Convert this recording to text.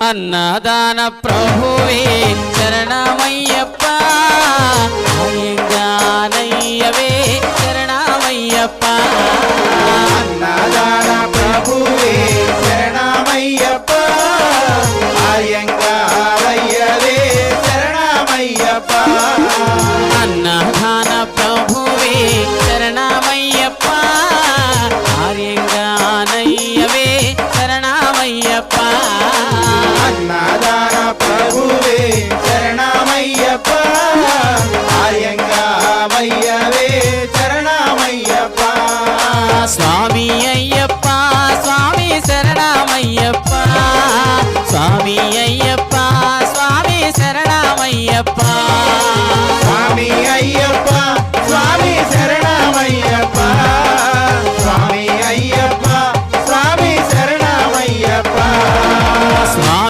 అన్నదాన ప్రభువే శరణమయ్యప్ప అయ్యంగానయ్యవే శరణమయ్యప్ప అన్నదాన ప్రభువే శరణమయ్యప్ప అయ్యంగారయ్యవే శరణమయ్యప్ప అన్నదాన ప్రభువే శరణమయ్యప్ప అయ్యంగానయ్యవే శరణమయ్యప్ప అన్నదాన ప్రభువే శరణమయ్యప్ప అయ్యంగారయ్యవే శరణమయ్యప్ప స్వామి అయ్యప్ప స్వామి శరణమయ్యప్ప స్వామి అయ్యప్ప స్వామి శరణమయ్యప్ప